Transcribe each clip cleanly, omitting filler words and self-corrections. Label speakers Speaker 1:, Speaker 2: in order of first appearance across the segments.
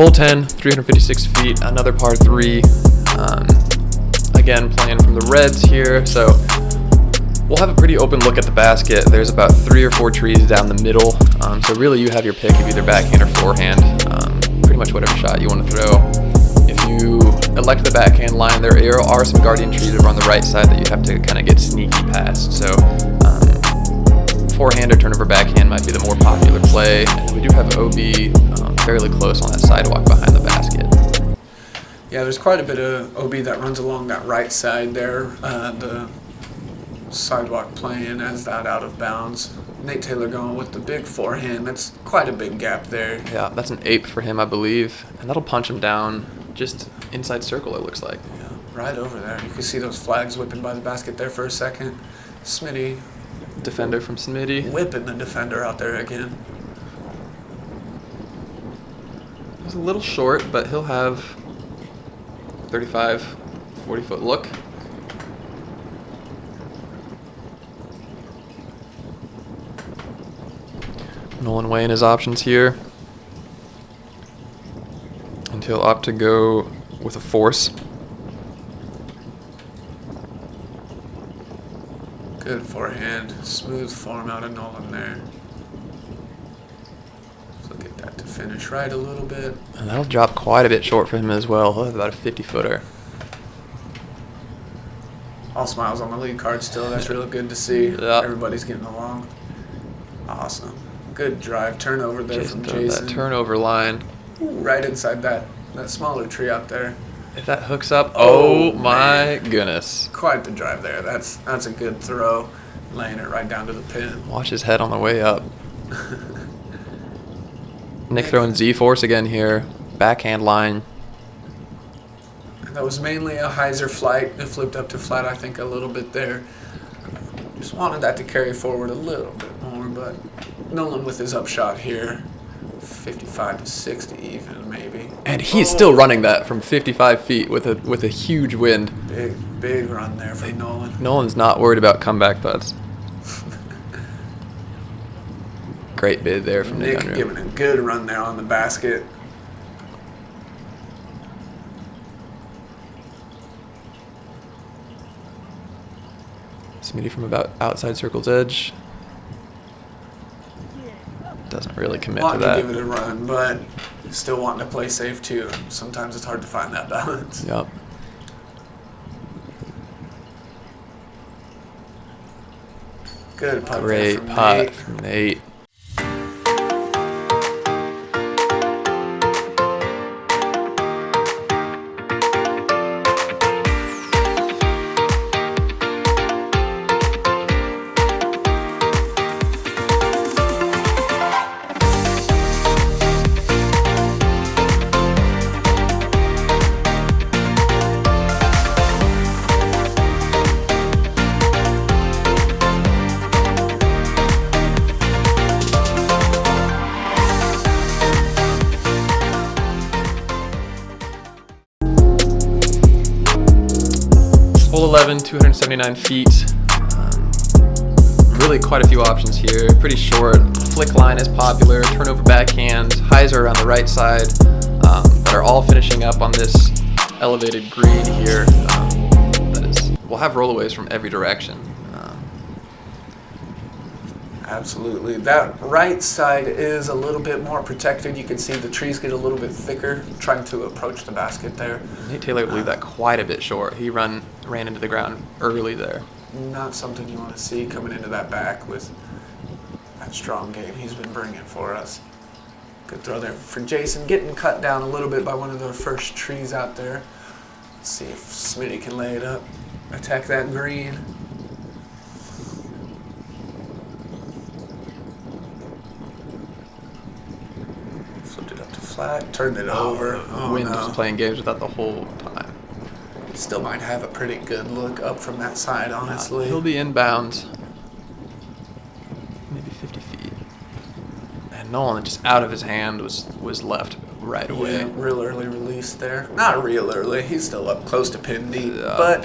Speaker 1: Hole 10, 356 feet, another par 3. Again, playing from the reds here, so we'll have a pretty open look at the basket. There's about 3 or 4 trees down the middle, so really you have your pick of either backhand or forehand, pretty much whatever shot you want to throw. If you elect the backhand line, there are some guardian trees over on the right side that you have to kind of get sneaky past, so forehand or turnover backhand might be the more popular play, and we do have OB fairly close on that sidewalk behind the basket.
Speaker 2: Yeah, there's quite a bit of OB that runs along that right side there. The sidewalk playing as that out of bounds. Nate Taylor going with the big forehand. That's quite a big gap there.
Speaker 1: Yeah, that's an 8 for him, I believe, and that'll punch him down just inside circle, it looks like.
Speaker 2: Yeah, right over there. You can see those flags whipping by the basket there for a second. Smitty.
Speaker 1: Defender from Smitty.
Speaker 2: Whipping the defender out there again.
Speaker 1: He's a little short, but he'll have 35, 40-foot look. Nolan weighing his options here. And he'll opt to go with a force.
Speaker 2: Good forehand. Smooth form out of Nolan there. So get that to finish right a little bit.
Speaker 1: And that'll drop quite a bit short for him as well. He'll have about a 50-footer.
Speaker 2: All smiles on the lead card still. That's really good to see.
Speaker 1: Yeah.
Speaker 2: Everybody's getting along. Awesome. Good drive. Turnover there from Jason.
Speaker 1: That turnover line.
Speaker 2: Ooh, right inside that smaller tree out there.
Speaker 1: If that hooks up, oh my goodness.
Speaker 2: Quite the drive there. That's a good throw. Laying it right down to the pin.
Speaker 1: Watch his head on the way up. Nick throwing Z-force again here. Backhand line.
Speaker 2: That was mainly a hyzer flight. It flipped up to flat, I think, a little bit there. Just wanted that to carry forward a little bit more, but Nolan with his upshot here. 55 to 60 even, maybe.
Speaker 1: And he's still running that from 55 feet with a huge wind.
Speaker 2: Big run there from Nolan.
Speaker 1: Nolan's not worried about comeback putts. Great bid there from Nick Unruh.
Speaker 2: Giving a good run there on the basket.
Speaker 1: Smitty from about outside circle's edge. Doesn't really commit to that.
Speaker 2: Wanting to give it a run, but still wanting to play safe too. Sometimes it's hard to find that balance.
Speaker 1: Yep.
Speaker 2: Good putt.
Speaker 1: Great putt from Nate. Hole 11, 279 feet. Really quite a few options here. Pretty short. Flick line is popular. Turnover backhand. Hyzer around the right side. That are all finishing up on this elevated green here. We'll have rollaways from every direction.
Speaker 2: Absolutely. That right side is a little bit more protected. You can see the trees get a little bit thicker, trying to approach the basket there.
Speaker 1: Nate Taylor will leave that quite a bit short. He ran into the ground early there.
Speaker 2: Not something you want to see coming into that back with that strong game he's been bringing for us. Good throw there for Jason, getting cut down a little bit by one of the first trees out there. Let's see if Smitty can lay it up, attack that green. Flipped it up to flat, turned it over.
Speaker 1: Wind was playing games with that the whole time.
Speaker 2: Still might have a pretty good look up from that side, honestly.
Speaker 1: He'll be inbounds. Maybe 50 feet. And Nolan, just out of his hand, was left right away.
Speaker 2: Yeah, real early release there. Not real early. He's still up close to pin deep, but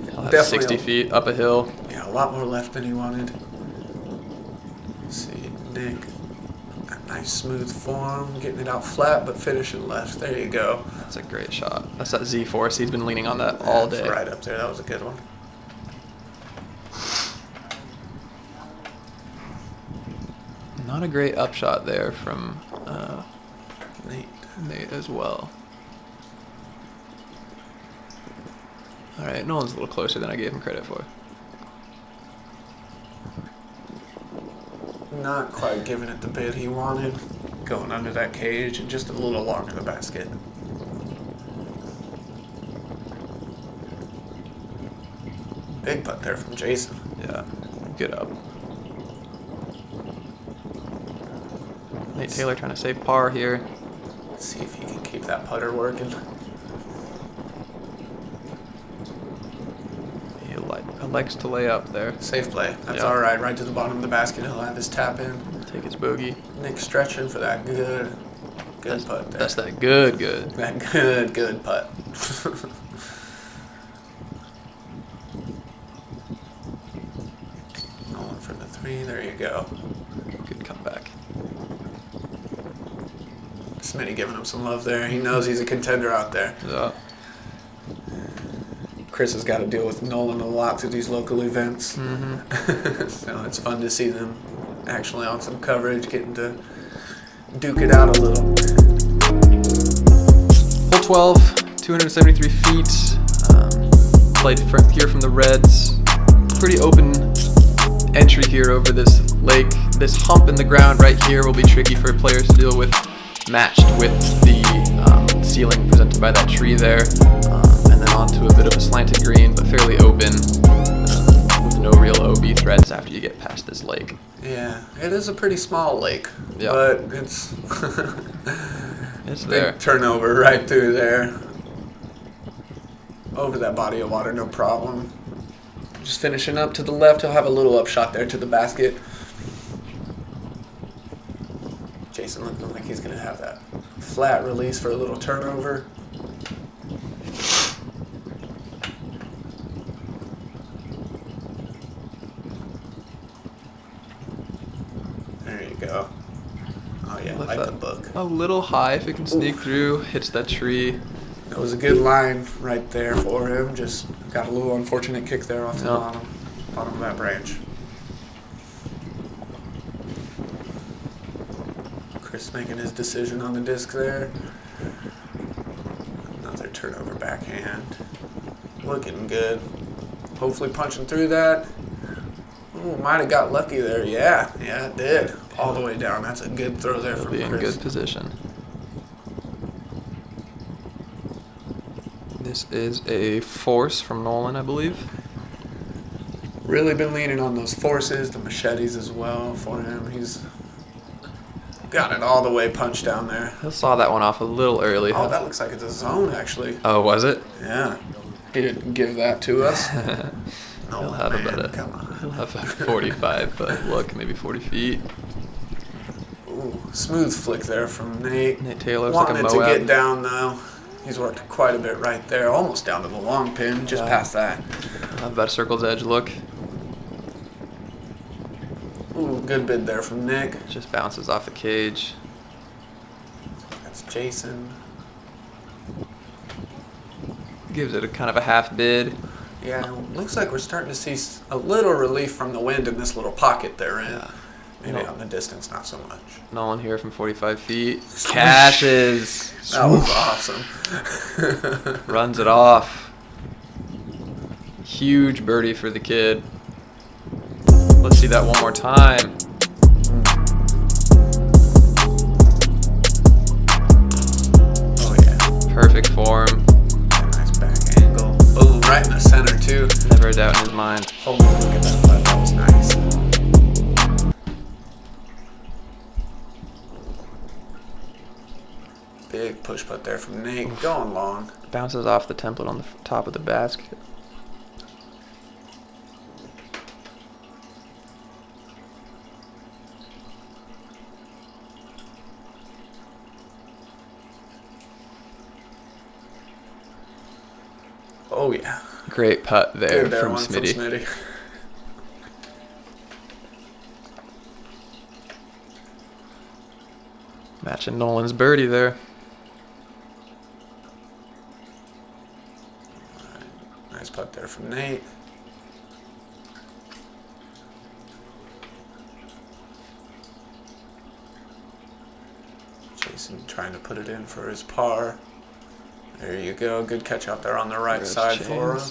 Speaker 2: definitely
Speaker 1: 60 feet up a hill.
Speaker 2: Yeah, a lot more left than he wanted. Let's see, Nick. Nice smooth form, getting it out flat, but finishing left. There you go.
Speaker 1: That's a great shot. That's that Z force. He's been leaning on that all day.
Speaker 2: That's right up there. That was a good one.
Speaker 1: Not a great upshot there from
Speaker 2: Nate
Speaker 1: as well. All right, Nolan's a little closer than I gave him credit for.
Speaker 2: Not quite giving it the bid he wanted. Going under that cage and just a little long in the basket. Big putt there from Jason.
Speaker 1: Yeah, good up. Nate Taylor trying to save par here.
Speaker 2: Let's see if he can keep that putter working.
Speaker 1: He likes to lay up there.
Speaker 2: Safe play. That's
Speaker 1: Yeah.
Speaker 2: all right. Right to the bottom of the basket. He'll have his tap in.
Speaker 1: Take his bogey.
Speaker 2: Nick stretching for that good putt there.
Speaker 1: That's that good.
Speaker 2: That good putt. Going for the 3. There you go.
Speaker 1: Good comeback.
Speaker 2: Smitty giving him some love there. He knows he's a contender out there.
Speaker 1: Yeah.
Speaker 2: Chris has got to deal with Nolan a lot through these local events.
Speaker 1: Mm-hmm.
Speaker 2: So it's fun to see them actually on some coverage, getting to duke it out a little.
Speaker 1: Hole 12, 273 feet. Played here from the Reds. Pretty open entry here over this lake. This hump in the ground right here will be tricky for players to deal with, matched with the ceiling presented by that tree there. And then onto a bit of a slanted green, but fairly open, with no real OB threats after you get past this lake.
Speaker 2: Yeah, it is a pretty small lake,
Speaker 1: Yeah.
Speaker 2: but it's
Speaker 1: It's
Speaker 2: big
Speaker 1: there.
Speaker 2: turnover right through there. Over that body of water, no problem. Just finishing up to the left, he'll have a little upshot there to the basket. Jason looking like he's going to have that flat release for a little turnover. There you go. Oh yeah,
Speaker 1: Left
Speaker 2: like
Speaker 1: that
Speaker 2: the book.
Speaker 1: a little high if it can sneak through. Hits that tree.
Speaker 2: That was a good line right there for him. Just got a little unfortunate kick there off the
Speaker 1: Yep.
Speaker 2: bottom of that branch. Chris making his decision on the disc there. Another turnover backhand. Looking good. Hopefully punching through that. Ooh, might have got lucky there. Yeah, it did. All the way down. That's a good throw there
Speaker 1: He'll
Speaker 2: from
Speaker 1: be in
Speaker 2: Chris.
Speaker 1: good position. This is a force from Nolan, I believe.
Speaker 2: Really been leaning on those forces, the machetes as well for him. He's got it all the way punched down there.
Speaker 1: He saw that one off a little early.
Speaker 2: Oh, that looks like it's a zone, actually.
Speaker 1: Oh, was it?
Speaker 2: Yeah. He didn't give that to us. No,
Speaker 1: He'll have
Speaker 2: man,
Speaker 1: about
Speaker 2: come on.
Speaker 1: He'll have a 45, but look, maybe 40 feet.
Speaker 2: Ooh, smooth flick there from Nate.
Speaker 1: Nate Taylor's like a
Speaker 2: Wanting it to
Speaker 1: Moab.
Speaker 2: get down, though. He's worked quite a bit right there, almost down to the long pin, just
Speaker 1: Yeah.
Speaker 2: past that.
Speaker 1: Have about a circle's edge look.
Speaker 2: Ooh, good bid there from Nick.
Speaker 1: Just bounces off the cage.
Speaker 2: That's Jason.
Speaker 1: Gives it a kind of a half bid.
Speaker 2: Yeah, looks like we're starting to see a little relief from the wind in this little pocket they're in.
Speaker 1: Yeah.
Speaker 2: Maybe
Speaker 1: No.
Speaker 2: on the distance, not so much.
Speaker 1: Nolan here from 45 feet. Cashes.
Speaker 2: That was awesome.
Speaker 1: Runs it off. Huge birdie for the kid. Let's see that one more time.
Speaker 2: Oh yeah,
Speaker 1: Perfect form.
Speaker 2: nice back angle. Boom, right in the center too.
Speaker 1: Never a doubt in his mind.
Speaker 2: Oh, look at that putt. That was nice. Big push putt there from Nate. Going long.
Speaker 1: Bounces off the template on the top of the basket.
Speaker 2: Oh yeah.
Speaker 1: Great putt there,
Speaker 2: Good there,
Speaker 1: from
Speaker 2: one from
Speaker 1: Smitty.
Speaker 2: Smitty.
Speaker 1: Matching Nolan's birdie there.
Speaker 2: Nice putt there from Nate. Jason trying to put it in for his par. There you go. Good catch out there on the right side for him.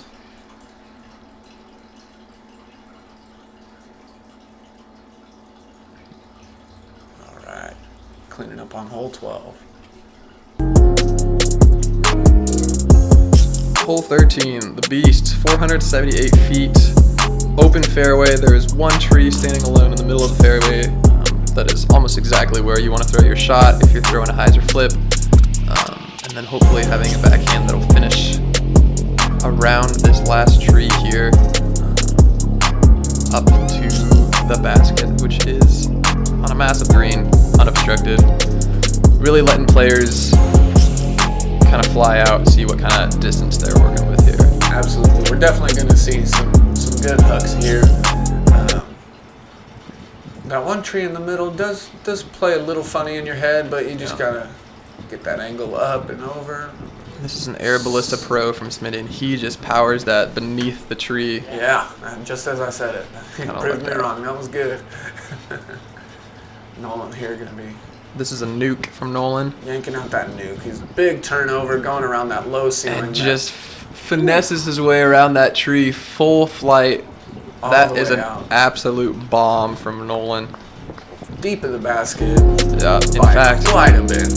Speaker 2: All right. Cleaning up on hole 12.
Speaker 1: Hole 13, the beast, 478 feet, open fairway. There is one tree standing alone in the middle of the fairway. That is almost exactly where you want to throw your shot if you're throwing a hyzer flip. And then hopefully having a backhand that'll finish around this last tree here, up to the basket, which is on a massive green, unobstructed. Really letting players kind of fly out, see what kind of distance they're working with here.
Speaker 2: Absolutely. We're definitely going to see some good hooks here. That one tree in the middle does play a little funny in your head, but you just got to get that angle up and over.
Speaker 1: This is an Air Ballista Pro from Smitty, and he just powers that beneath the tree.
Speaker 2: Yeah, just as I said it. He proved me wrong. That was good. Nolan here going to be...
Speaker 1: This is a nuke from Nolan.
Speaker 2: Yanking out that nuke. He's a big turnover going around that low ceiling.
Speaker 1: And just finesses his way around that tree, full flight. That is an absolute bomb from Nolan.
Speaker 2: Deep in the basket.
Speaker 1: Yeah,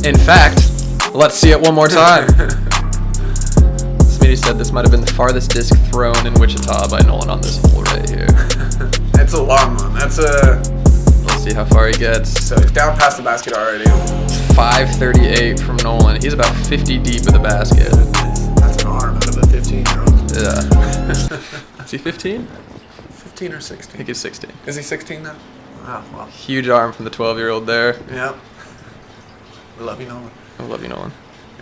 Speaker 2: In fact,
Speaker 1: let's see it one more time. Smitty said this might have been the farthest disc thrown in Wichita by Nolan on this hole right here.
Speaker 2: That's a long one.
Speaker 1: Let's see how far he gets.
Speaker 2: So he's down past the basket already.
Speaker 1: 538 from Nolan. He's about 50 deep in the basket.
Speaker 2: That's an arm out of a 15-year-old.
Speaker 1: Yeah. Is he 15?
Speaker 2: 15 or 16?
Speaker 1: I think he's 16.
Speaker 2: Is he 16 now? Oh, well.
Speaker 1: Huge arm from the 12-year-old there.
Speaker 2: Yep. Love you, Nolan.
Speaker 1: I love you, Nolan.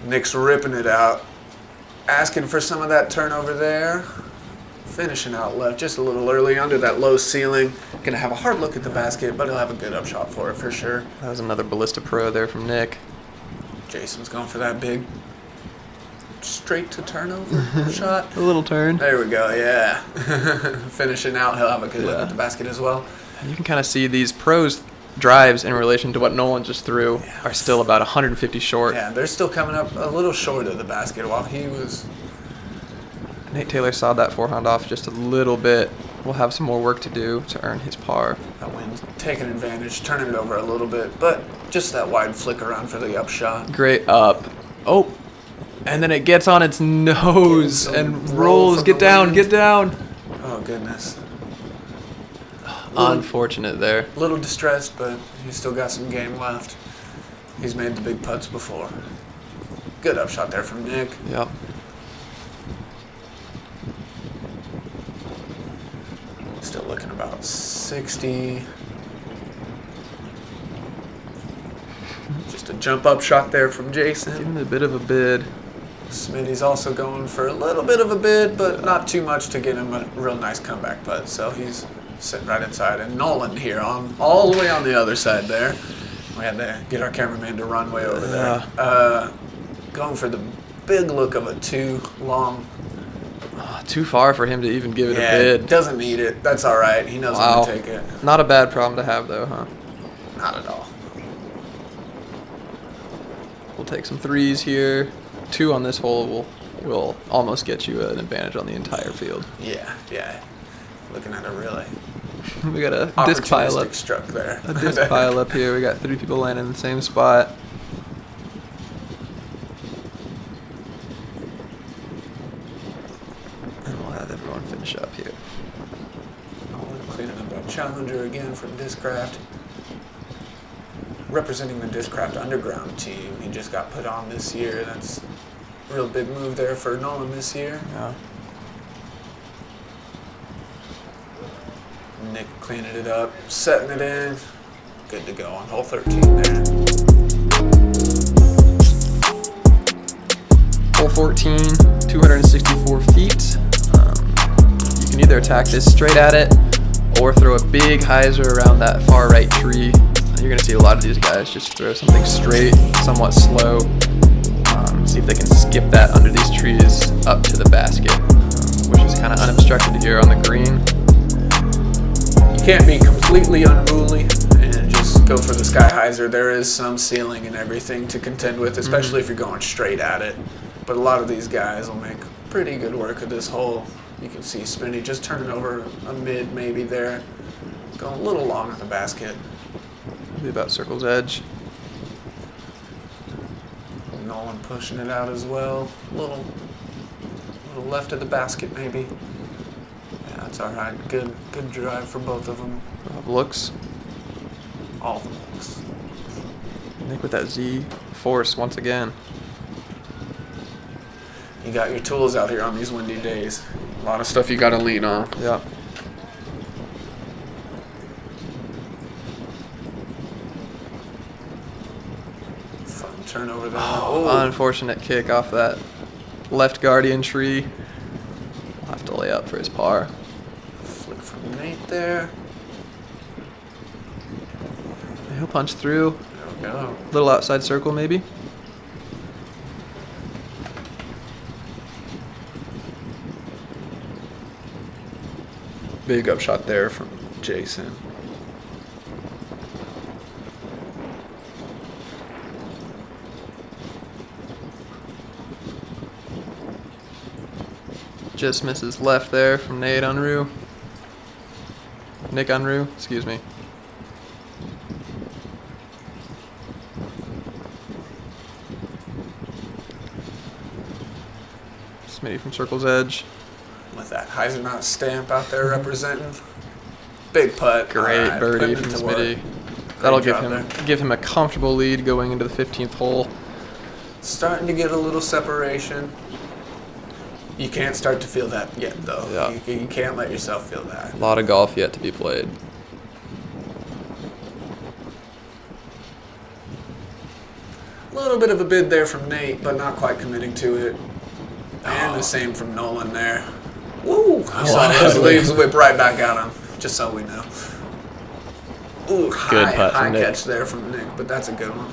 Speaker 2: Nick's ripping it out. Asking for some of that turnover there. Finishing out left just a little early under that low ceiling. Going to have a hard look at the basket, but he'll have a good upshot for it for sure.
Speaker 1: That was another Ballista Pro there from Nick.
Speaker 2: Jason's going for that big straight to turnover shot.
Speaker 1: A little turn.
Speaker 2: There we go, yeah. Finishing out, he'll have a good look at the basket as well.
Speaker 1: And you can kind of see these pros drives in relation to what Nolan just threw are still about 150 short.
Speaker 2: Yeah, they're still coming up a little short of the basket while he was...
Speaker 1: Nate Taylor sawed that forehand off just a little bit. We'll have some more work to do to earn his par.
Speaker 2: That wind's taking advantage, turning it over a little bit, but just that wide flick around for the upshot.
Speaker 1: Great up. Oh, and then it gets on its nose and rolls. Get down, get down.
Speaker 2: Oh, goodness.
Speaker 1: Unfortunate there.
Speaker 2: A little distressed, but he's still got some game left. He's made the big putts before. Good upshot there from Nick.
Speaker 1: Yep.
Speaker 2: Still looking about 60. Just a jump up shot there from Jason.
Speaker 1: Giving a bit of a bid.
Speaker 2: Smitty's also going for a little bit of a bid, but not too much to get him a real nice comeback putt. So he's sitting right inside. And Nolan here, all the way on the other side there. We had to get our cameraman to run way over there. Going for the big look of a too long.
Speaker 1: Too far for him to even give it a bid.
Speaker 2: Doesn't need it. That's all right. He knows when to take it.
Speaker 1: Not a bad problem to have, though, huh?
Speaker 2: Not at all.
Speaker 1: We'll take some threes here. 2 on this hole will almost get you an advantage on the entire field.
Speaker 2: Yeah. Looking at a really
Speaker 1: we got a disc pile up.
Speaker 2: Stroke there.
Speaker 1: A disc pile up here. We got 3 people landing in the same spot. And we'll have everyone finish up here.
Speaker 2: Cleaning up a challenger again from Discraft. Representing the Discraft Underground team. He just got put on this year. That's a real big move there for Nolan this year.
Speaker 1: Yeah.
Speaker 2: Nick cleaning it up, setting it in. Good to go on hole 13 there.
Speaker 1: Hole 14, 264 feet. You can either attack this straight at it or throw a big hyzer around that far right tree. And you're going to see a lot of these guys just throw something straight, somewhat slow. See if they can skip that under these trees up to the basket, which is kind of unobstructed here on the green.
Speaker 2: You can't be completely unruly and just go for the sky hyzer. There is some ceiling and everything to contend with, especially if you're going straight at it. But a lot of these guys will make pretty good work of this hole. You can see Spinny just turning over a mid maybe there. Going a little long at the basket.
Speaker 1: Maybe about circle's edge.
Speaker 2: Nolan pushing it out as well. A little left of the basket maybe. Yeah, that's all right. Good drive for both of them.
Speaker 1: Looks.
Speaker 2: All the looks.
Speaker 1: Nick with that Z force once again.
Speaker 2: You got your tools out here on these windy days. A lot of stuff you got to lean on.
Speaker 1: Yeah.
Speaker 2: Fun turnover there.
Speaker 1: Oh, unfortunate kick off that left guardian tree. We'll have to lay up for his par.
Speaker 2: Flick from Nate there.
Speaker 1: He'll punch through.
Speaker 2: There we go.
Speaker 1: Little outside circle maybe.
Speaker 2: Big up shot there from Jason.
Speaker 1: Just misses left there from Nate Unruh. Nick Unruh, excuse me. Smitty from circle's edge.
Speaker 2: With that Heisenhout stamp out there representing. Big putt.
Speaker 1: Great
Speaker 2: All right,
Speaker 1: birdie
Speaker 2: putting it
Speaker 1: from
Speaker 2: to work.
Speaker 1: Smitty. That'll
Speaker 2: Great job
Speaker 1: give him a comfortable lead going into the 15th hole.
Speaker 2: Starting to get a little separation. You can't start to feel that yet, though.
Speaker 1: Yeah.
Speaker 2: You can't let yourself feel that.
Speaker 1: A lot of golf yet to be played.
Speaker 2: A little bit of a bid there from Nate, but not quite committing to it. And the same from Nolan there. Woo! You saw his leaves whip right back at him, just so we know. Ooh,
Speaker 1: Good putt
Speaker 2: high
Speaker 1: from Nick.
Speaker 2: catch there from Nick, but that's a good one.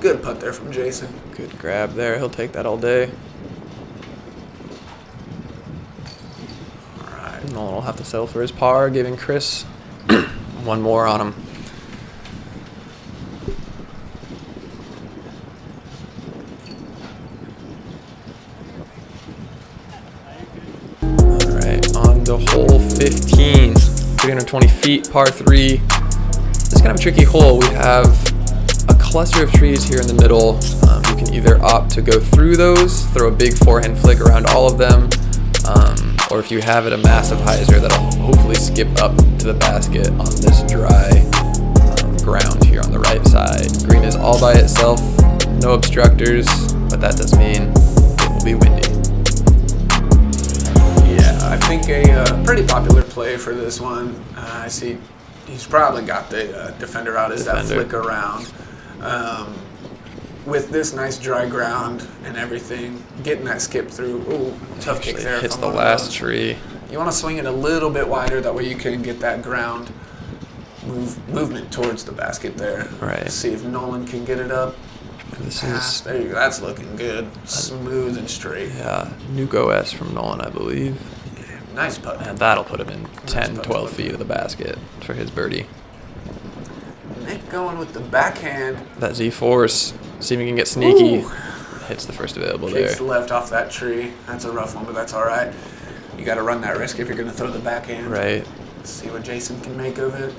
Speaker 2: Good putt there from Jason.
Speaker 1: Good grab there. He'll take that all day.
Speaker 2: All right.
Speaker 1: Nolan will have to settle for his par, giving Chris one more on him. All right, on to hole 15, 320 feet, par 3. This is kind of a tricky hole. We have a cluster of trees here in the middle. You can either opt to go through those, throw a big forehand flick around all of them, or if you have it, a massive hyzer that'll hopefully skip up to the basket on this dry ground here on the right side. Green is all by itself, no obstructors, but that does mean it will be windy.
Speaker 2: Yeah, I think a pretty popular play for this one. I see he's probably got the defender out as that flick around. With this nice dry ground and everything, getting that skip through. Ooh, tough kick there.
Speaker 1: Hits
Speaker 2: from
Speaker 1: the
Speaker 2: one of
Speaker 1: last
Speaker 2: those.
Speaker 1: tree.
Speaker 2: You want to swing it a little bit wider, that way you can get that ground movement towards the basket there.
Speaker 1: Right.
Speaker 2: See if Nolan can get it up.
Speaker 1: This
Speaker 2: Pass.
Speaker 1: is,
Speaker 2: There you go. That's looking good. Smooth and straight.
Speaker 1: yeah, Nuke OS from Nolan, I believe.
Speaker 2: Nice putt.
Speaker 1: And that'll put him in 10,
Speaker 2: putt,
Speaker 1: 12
Speaker 2: putt.
Speaker 1: feet of the basket for his birdie.
Speaker 2: Nick going with the backhand.
Speaker 1: That Z-Force, see if he can get sneaky.
Speaker 2: Ooh.
Speaker 1: Hits the first available
Speaker 2: Kicks
Speaker 1: there.
Speaker 2: left off that tree. That's a rough one, but that's all right. You got to run that risk if you're going to throw the backhand.
Speaker 1: Right.
Speaker 2: See what Jason can make of it.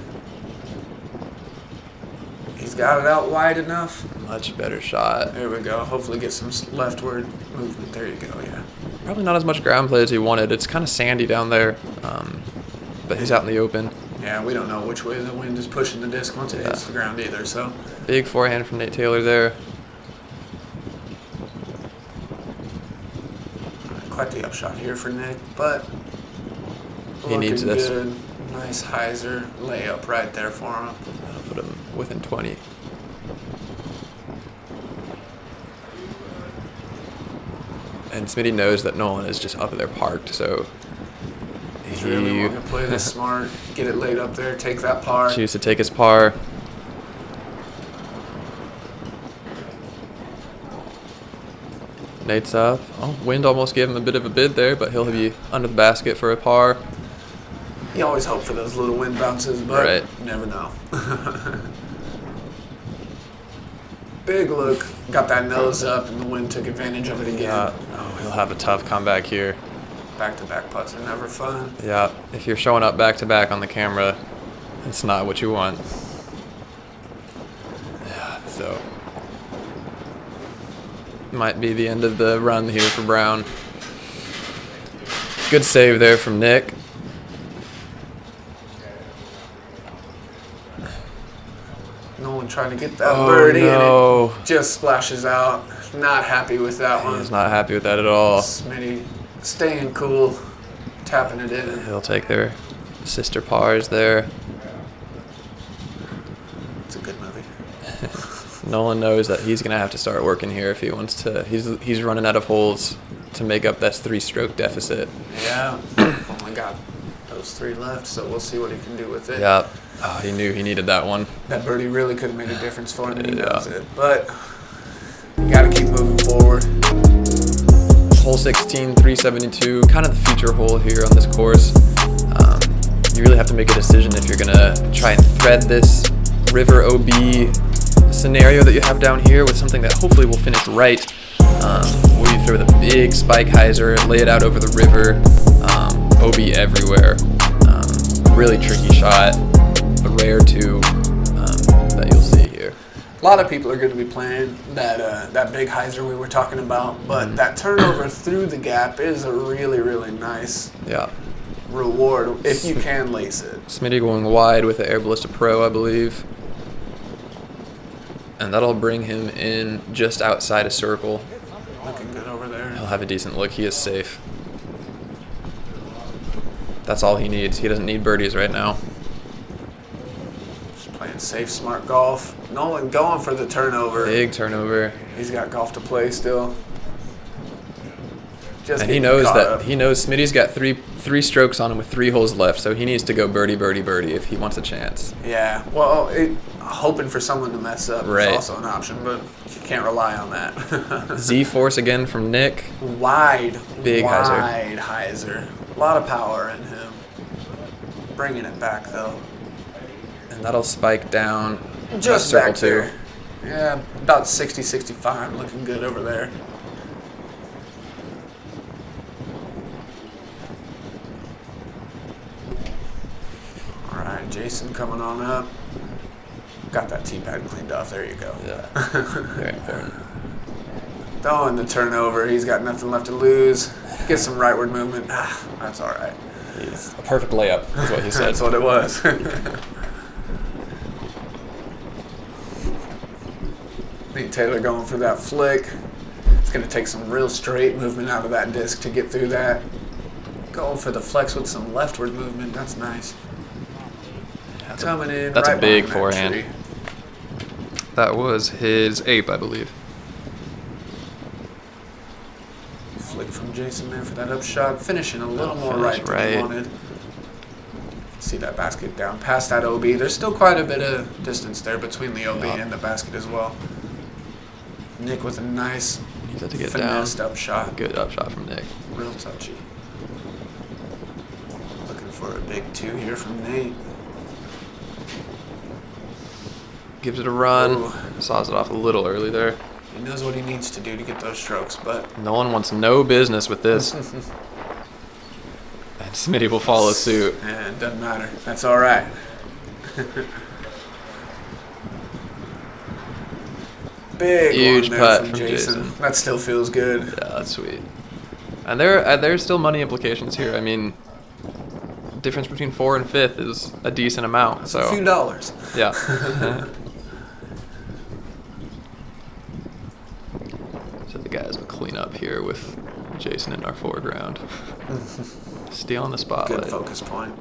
Speaker 2: He's got it out wide enough.
Speaker 1: Much better shot.
Speaker 2: There we go. Hopefully get some leftward movement. There you go, yeah.
Speaker 1: Probably not as much ground play as he wanted. It's kind of sandy down there, but he's out in the open.
Speaker 2: Yeah, we don't know which way the wind is pushing the disc once it hits the ground either, so.
Speaker 1: Big forehand from Nate Taylor there.
Speaker 2: Quite the upshot here for Nick, but
Speaker 1: He needs
Speaker 2: looking
Speaker 1: this.
Speaker 2: good. Nice hyzer layup right there for him.
Speaker 1: That'll put him within 20. And Smitty knows that Nolan is just up there parked, so
Speaker 2: he's really wanting to play this smart, get it laid up there, take that par.
Speaker 1: Choose to take his par. Nate's up. Oh, wind almost gave him a bit of a bid there, but he'll be under the basket for a par.
Speaker 2: You always hope for those little wind bounces, but
Speaker 1: right.
Speaker 2: You never know. Big look, got that nose up, and the wind took advantage of it again.
Speaker 1: Oh, he'll have a tough comeback here.
Speaker 2: Back-to-back putts are never fun.
Speaker 1: Yeah, if you're showing up back-to-back on the camera, it's not what you want. Yeah, so might be the end of the run here for Brown. Good save there from Nick.
Speaker 2: Nolan trying to get that birdie,
Speaker 1: no.
Speaker 2: and it just splashes out. Not happy with that one.
Speaker 1: He's not happy with that at all.
Speaker 2: Smitty staying cool, tapping it in.
Speaker 1: He'll take their sister pars there.
Speaker 2: It's a good movie.
Speaker 1: Nolan knows that he's going to have to start working here if he wants to. He's running out of holes to make up that 3-stroke deficit.
Speaker 2: Yeah. Only got those 3 left, so we'll see what he can do with it.
Speaker 1: Yeah. Oh, he knew he needed that one.
Speaker 2: That birdie really could have made a difference for him, and he knows it. But you got to keep moving forward.
Speaker 1: Hole 16, 372, kind of the feature hole here on this course. You really have to make a decision if you're going to try and thread this river OB scenario that you have down here with something that hopefully will finish right. Or you throw the big spike hyzer, lay it out over the river, OB everywhere. Really tricky shot, a rare 2 that you'll see here.
Speaker 2: A lot of people are going to be playing that big hyzer we were talking about, but that turnover through the gap is a really, really nice reward if you can lace it.
Speaker 1: Smitty going wide with the Air Ballista Pro, I believe. And that'll bring him in just outside a circle.
Speaker 2: Looking good over there.
Speaker 1: He'll have a decent look. He is safe. That's all he needs. He doesn't need birdies right now.
Speaker 2: Just playing safe, smart golf. Nolan going for the turnover.
Speaker 1: Big turnover.
Speaker 2: He's got golf to play still.
Speaker 1: And he knows that Smitty's got three strokes on him with 3 holes left, so he needs to go birdie, birdie, birdie if he wants a chance.
Speaker 2: Yeah, well, hoping for someone to mess up is also an option, but you can't rely on that.
Speaker 1: Z-force again from Nick.
Speaker 2: Big
Speaker 1: hyzer.
Speaker 2: hyzer. A lot of power in him. Bringing it back though.
Speaker 1: And that'll spike down.
Speaker 2: Just
Speaker 1: circle
Speaker 2: back there. Yeah, about 60, 65. Looking good over there. All right, Jason coming on up. Got that tee pad cleaned off. There you go.
Speaker 1: Yeah, very important.
Speaker 2: Throwing the turnover. He's got nothing left to lose. Get some rightward movement. That's all right.
Speaker 1: It's a perfect layup, is what he said.
Speaker 2: That's what it was. Nate Taylor going for that flick. It's going to take some real straight movement out of that disc to get through that. Going for the flex with some leftward movement. That's nice. Coming in.
Speaker 1: That's
Speaker 2: right
Speaker 1: a big
Speaker 2: behind that
Speaker 1: forehand.
Speaker 2: tree.
Speaker 1: That was his ape, I believe.
Speaker 2: Flick from Jason there for that upshot. Finishing a little more right than he wanted. See that basket down past that OB. There's still quite a bit of distance there between the OB and the basket as well. Nick with a nice
Speaker 1: Needs that to get
Speaker 2: finessed
Speaker 1: down.
Speaker 2: upshot.
Speaker 1: Good upshot from Nick.
Speaker 2: Real touchy. Looking for a big 2 here from Nate.
Speaker 1: Gives it a run.
Speaker 2: Ooh.
Speaker 1: Saws it off a little early there.
Speaker 2: He knows what he needs to do to get those strokes, but
Speaker 1: Nolan wants no business with this. And Smitty will follow suit.
Speaker 2: yeah, it doesn't matter. That's all right. Big
Speaker 1: Huge
Speaker 2: one there
Speaker 1: putt
Speaker 2: from Jason. That still feels good.
Speaker 1: Yeah, that's sweet. And there's still money implications here. I mean, difference between 4th and 5th is a decent amount.
Speaker 2: That's
Speaker 1: so
Speaker 2: a few dollars.
Speaker 1: Yeah. So the guys will clean up here with Jason in our foreground. Stealing the spotlight.
Speaker 2: Good focus point.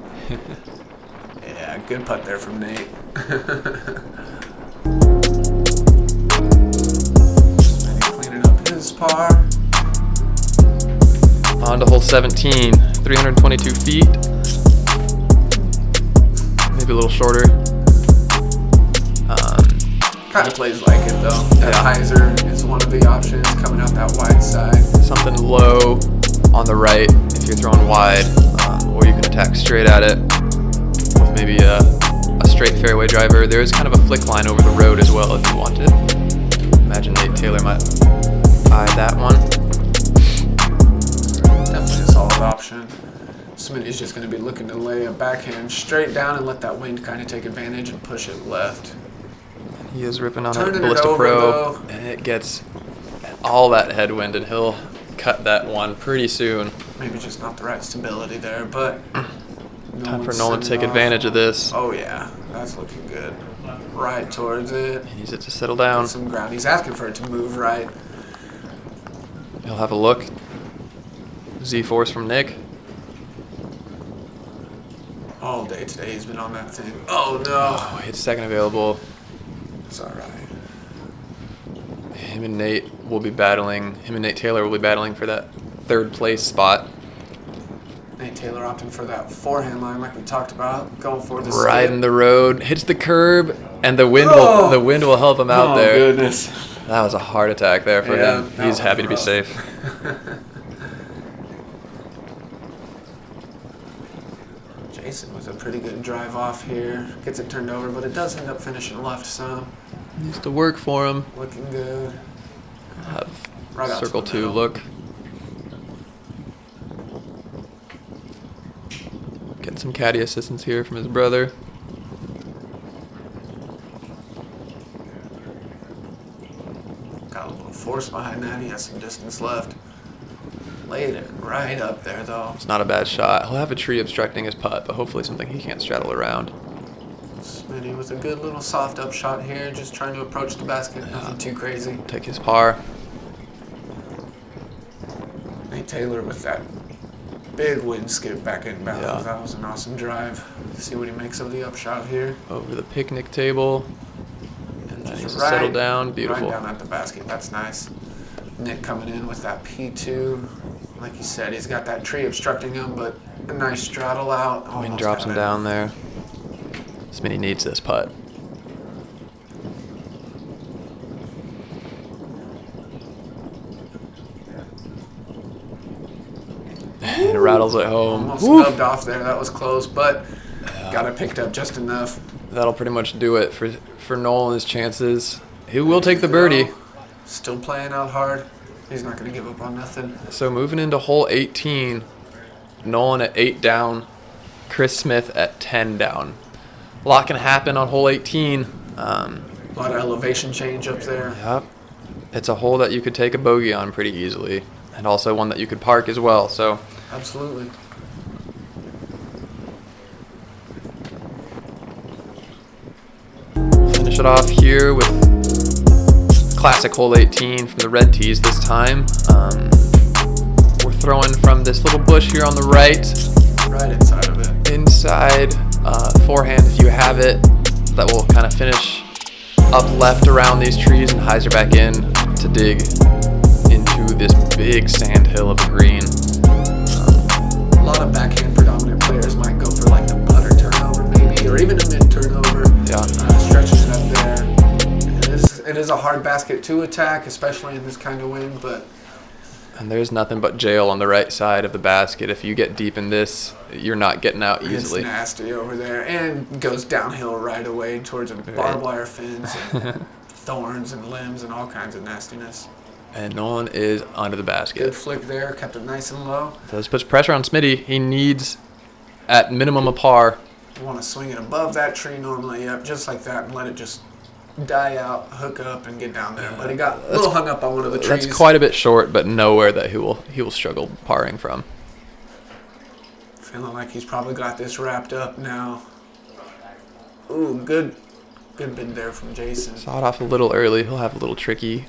Speaker 2: Yeah, good putt there from Nate. And he cleaning up his par.
Speaker 1: down to hole 17, 322 feet. Maybe a little shorter.
Speaker 2: Kind of plays like it though. That hyzer is one of the options coming out that wide side.
Speaker 1: Something low on the right if you're throwing wide, or you can attack straight at it with maybe a straight fairway driver. There is kind of a flick line over the road as well if you wanted. Imagine Nate Taylor might eye that one.
Speaker 2: Definitely a solid option. Smitty's just going to be looking to lay a backhand straight down and let that wind kind of take advantage and push it left.
Speaker 1: He is ripping on a
Speaker 2: Turning it
Speaker 1: Ballista
Speaker 2: over,
Speaker 1: Pro,
Speaker 2: though.
Speaker 1: and it gets all that headwind, and he'll cut that one pretty soon.
Speaker 2: Maybe just not the right stability there, but
Speaker 1: Time for Nolan to take advantage of this.
Speaker 2: Oh yeah, that's looking good. Right towards it.
Speaker 1: He needs it to settle down.
Speaker 2: Get some ground. He's asking for it to move right.
Speaker 1: He'll have a look. Z-force from Nick.
Speaker 2: All day today he's been on that thing. Oh no.
Speaker 1: Oh, it's second available.
Speaker 2: It's all right.
Speaker 1: Him and Nate Taylor will be battling for that third place spot.
Speaker 2: Nate Taylor opting for that forehand line like we talked about. Going for the
Speaker 1: Riding the road, hits the curb, and the wind will help him out there.
Speaker 2: Oh goodness.
Speaker 1: That was a heart attack there for him. He's happy to be safe.
Speaker 2: Jason was a pretty good drive off here. Gets it turned over, but it does end up finishing left some.
Speaker 1: Needs to work for him.
Speaker 2: Looking good.
Speaker 1: Have
Speaker 2: Right out
Speaker 1: circle
Speaker 2: to the
Speaker 1: 2
Speaker 2: middle.
Speaker 1: look. Getting some caddy assistance here from his brother.
Speaker 2: Got a little force behind that. He has some distance left. Laid it right up there, though.
Speaker 1: It's not a bad shot. He'll have a tree obstructing his putt, but hopefully something he can't straddle around.
Speaker 2: Smitty with a good little soft up shot here, just trying to approach the basket. Nothing too crazy.
Speaker 1: Take his par.
Speaker 2: Nate Taylor with that big wind skip back in bounds.
Speaker 1: Yeah.
Speaker 2: That was an awesome drive. See what he makes of the upshot here.
Speaker 1: Over the picnic table. And then he's
Speaker 2: Right-
Speaker 1: settle down. Beautiful.
Speaker 2: Right down at the basket. That's nice. Nick coming in with that P2. Like you said, he's got that tree obstructing him, but a nice straddle out.
Speaker 1: Wind
Speaker 2: Almost
Speaker 1: drops
Speaker 2: got
Speaker 1: him
Speaker 2: it.
Speaker 1: down there. Smitty needs this putt. And it rattles it home.
Speaker 2: Almost snubbed off there. That was close, but got it picked up just enough.
Speaker 1: That'll pretty much do it for Nolan's chances. He will take the birdie.
Speaker 2: Still playing out hard. He's not going to give up on nothing.
Speaker 1: So moving into hole 18, Nolan at 8 down, Chris Smith at 10 down. A lot can happen on hole 18.
Speaker 2: A lot of elevation change up there.
Speaker 1: Yep. It's a hole that you could take a bogey on pretty easily, and also one that you could park as well. So
Speaker 2: Absolutely.
Speaker 1: finish it off here with classic hole 18 from the red tees this time. We're throwing from this little bush here on the right.
Speaker 2: Right inside of it.
Speaker 1: Inside, forehand if you have it. That will kind of finish up left around these trees and hyzer back in to dig into this big sand hill of a green.
Speaker 2: A lot of backhand predominant players might go for like the putter turnover maybe, or even a mid turnover.
Speaker 1: Yeah.
Speaker 2: Stretching it up there. It is a hard basket to attack, especially in this kind of wind, but
Speaker 1: And there's nothing but jail on the right side of the basket. If you get deep in this, you're not getting out easily.
Speaker 2: it's nasty over there and goes downhill right away towards a barbed wire fence and thorns and limbs and all kinds of nastiness.
Speaker 1: And Nolan is under the
Speaker 2: Good
Speaker 1: basket.
Speaker 2: flick there, kept it nice and low.
Speaker 1: So this puts pressure on Smitty. He needs, at minimum, a par.
Speaker 2: You want to swing it above that tree normally, yep, just like that, and let it just die out, hook up, and get down there. But he got a little hung up on one of the trees.
Speaker 1: That's quite a bit short, but nowhere that he will struggle parring from.
Speaker 2: Feeling like he's probably got this wrapped up now. Ooh, good bid there from Jason.
Speaker 1: Saw it off a little early. He'll have a little tricky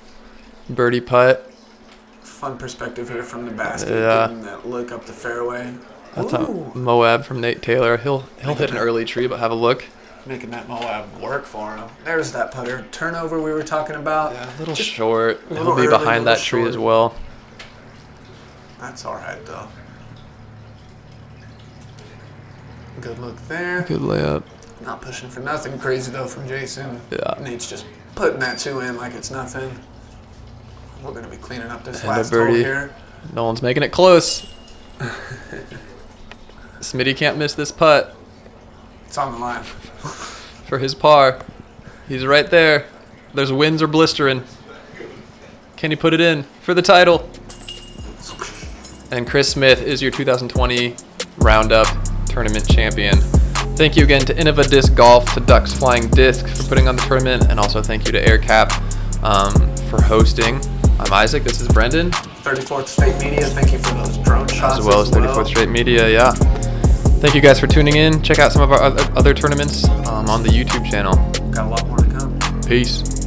Speaker 1: birdie putt.
Speaker 2: Fun perspective here from the basket,
Speaker 1: Yeah.
Speaker 2: getting that look up the fairway.
Speaker 1: That's a
Speaker 2: Ooh,
Speaker 1: Moab from Nate Taylor. He'll hit an early tree, but have a look.
Speaker 2: making that Moab work for him. There's that putter. Turnover we were talking about.
Speaker 1: Yeah, a little
Speaker 2: Just
Speaker 1: short.
Speaker 2: a little
Speaker 1: He'll be
Speaker 2: early,
Speaker 1: behind
Speaker 2: little
Speaker 1: that tree
Speaker 2: short.
Speaker 1: as well.
Speaker 2: That's all right, though. Good look there.
Speaker 1: Good layup.
Speaker 2: Not pushing for nothing crazy, though, from Jason.
Speaker 1: Yeah.
Speaker 2: Nate's just putting that 2 in like it's nothing. We're going to be cleaning up this
Speaker 1: And
Speaker 2: last
Speaker 1: a
Speaker 2: hole
Speaker 1: birdie.
Speaker 2: here.
Speaker 1: Nolan's making it close. Smitty can't miss this putt
Speaker 2: It's on the line.
Speaker 1: for his par. He's right there. There's winds are blistering. Can he put it in for the title? And Chris Smith is your 2020 Roundup Tournament champion. Thank you again to Innova Disc Golf, to Ducks Flying Disc for putting on the tournament, and also thank you to AirCap for hosting. I'm Isaac. This is Brendan.
Speaker 2: 34th State Media, thank you for those drone shots.
Speaker 1: As well as 34th Straight Media, yeah. Thank you guys for tuning in. Check out some of our other tournaments on the YouTube channel.
Speaker 2: Got a lot more to come.
Speaker 1: Peace.